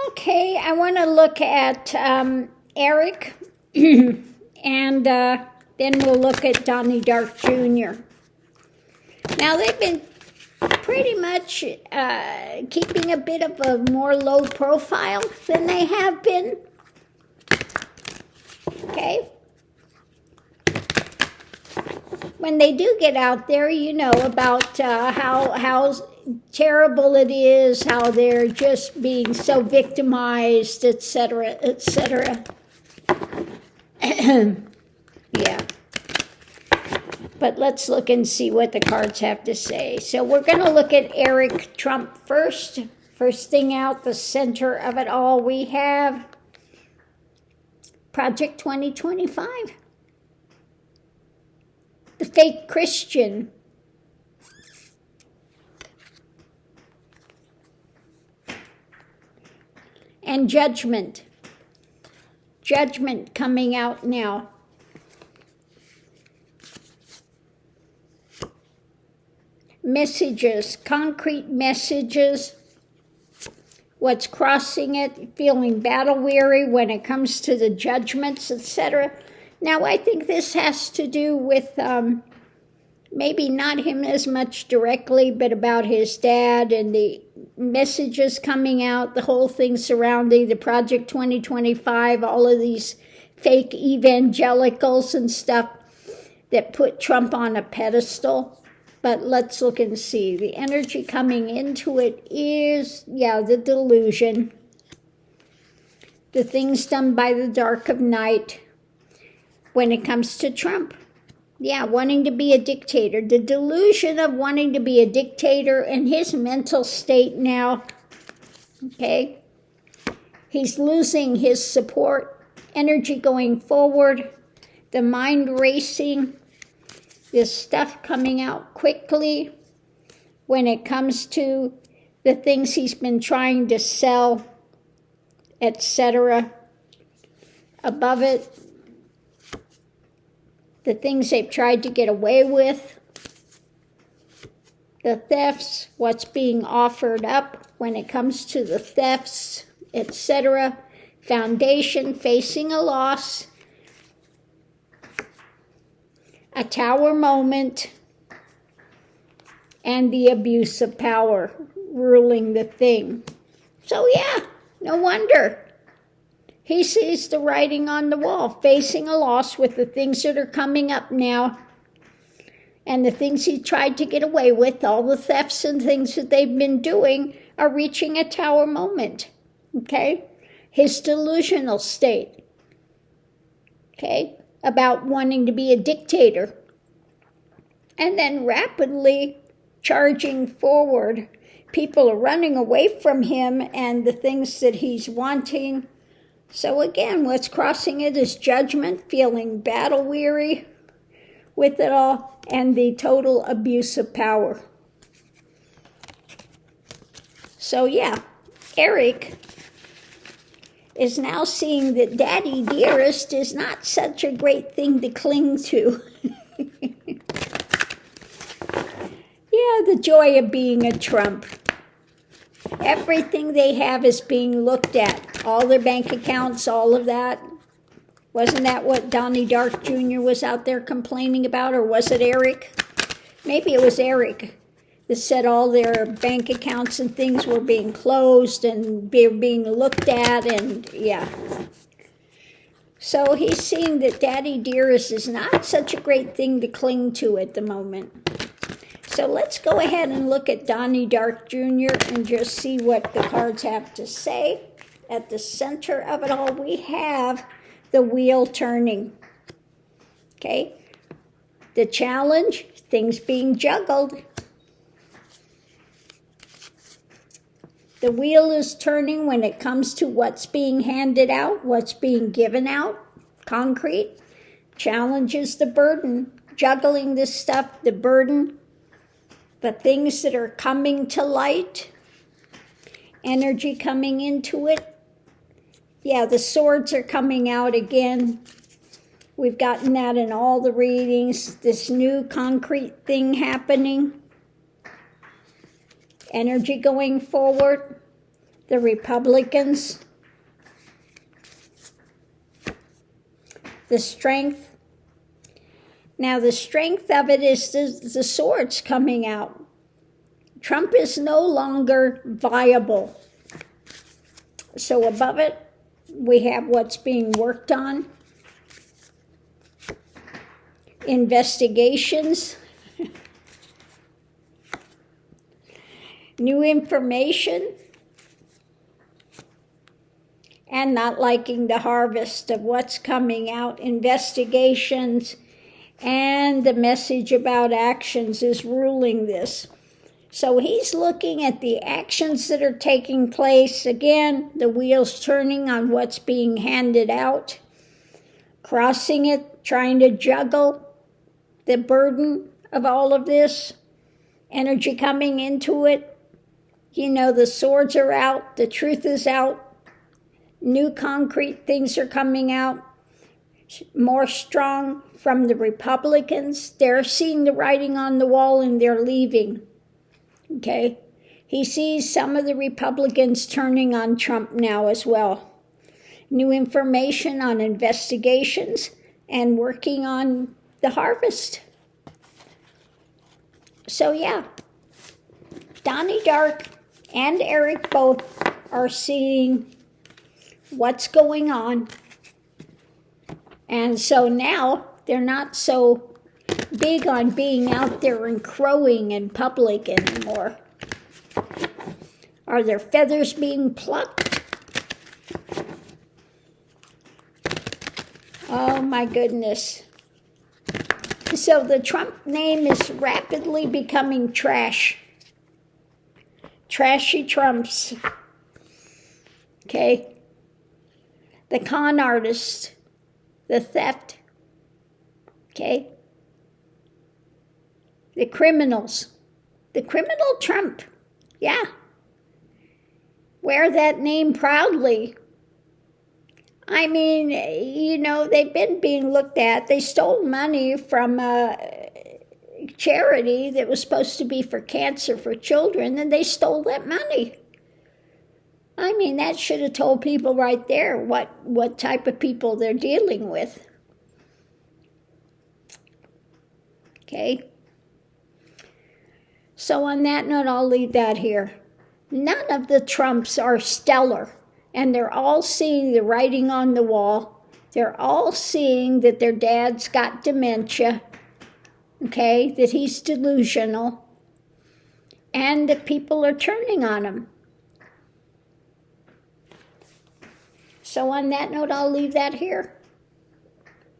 Okay, I want to look at Eric, and then we'll look at Donnie Dark Jr. Now, they've been pretty much keeping a bit of a more low profile than they have been. Okay? When they do get out there, you know about how terrible it is, how they're just being so victimized, etc., etc. Yeah. But let's look and see what the cards have to say. So we're going to look at Eric Trump first. First thing out, the center of it all, we have Project 2025. The fake Christian. And judgment. Judgment coming out now. Messages, concrete messages. What's crossing it, feeling battle weary when it comes to the judgments, etc. Now, I think this has to do with maybe not him as much directly, but about his dad and the messages coming out, the whole thing surrounding the Project 2025, all of these fake evangelicals and stuff that put Trump on a pedestal. But let's look and see. The energy coming into it is, the delusion. The things done by the dark of night when it comes to Trump. Wanting to be a dictator. The delusion of wanting to be a dictator and his mental state now. Okay? He's losing his support, energy going forward, the mind racing. This stuff coming out quickly when it comes to the things he's been trying to sell, etc. Above it, the things they've tried to get away with, the thefts, what's being offered up when it comes to the thefts, etc. Foundation facing a loss. A tower moment, and the abuse of power ruling the thing. So no wonder. He sees the writing on the wall, facing a loss with the things that are coming up now, and the things he tried to get away with, all the thefts and things that they've been doing, are reaching a tower moment. Okay? His delusional state. Okay? About wanting to be a dictator, and then rapidly charging forward. People are running away from him and the things that he's wanting. So again, what's crossing it is judgment, feeling battle weary with it all, and the total abuse of power. So Eric is now seeing that Daddy Dearest is not such a great thing to cling to. The joy of being a Trump. Everything they have is being looked at. All their bank accounts, all of that. Wasn't that what Donnie Dark Jr. was out there complaining about, or was it Eric? Maybe it was Eric that said all their bank accounts and things were being closed and being looked at, and So he's seeing that Daddy Dearest is not such a great thing to cling to at the moment. So let's go ahead and look at Donnie Dark Jr. and just see what the cards have to say. At the center of it all, we have the wheel turning. Okay? The challenge, things being juggled. The wheel is turning when it comes to what's being handed out, what's being given out, concrete. Challenge is the burden, juggling this stuff, the burden, the things that are coming to light, energy coming into it. The swords are coming out again. We've gotten that in all the readings, this new concrete thing happening. Energy going forward, the Republicans, the strength. Now the strength of it is the swords coming out. Trump is no longer viable. So above it, we have what's being worked on. Investigations. New information. And not liking the harvest of what's coming out. Investigations. And the message about actions is ruling this. So he's looking at the actions that are taking place. Again, the wheel's turning on what's being handed out. Crossing it, trying to juggle the burden of all of this. Energy coming into it. You know, the swords are out. The truth is out. New concrete things are coming out. More strong from the Republicans. They're seeing the writing on the wall and they're leaving. Okay? He sees some of the Republicans turning on Trump now as well. New information on investigations and working on the harvest. So yeah, Donnie Dark and Eric both are seeing what's going on. And so now they're not so big on being out there and crowing in public anymore. Are their feathers being plucked? Oh my goodness. So the Trump name is rapidly becoming trash. Trashy Trumps. Okay? The con artist. The theft, okay? The criminals. The criminal Trump, yeah. Wear that name proudly. I mean, you know, they've been being looked at. They stole money from a charity that was supposed to be for cancer for children, and they stole that money. I mean, that should have told people right there what type of people they're dealing with. Okay? So on that note, I'll leave that here. None of the Trumps are stellar, and they're all seeing the writing on the wall. They're all seeing that their dad's got dementia, okay, that he's delusional, and that people are turning on him. So on that note, I'll leave that here.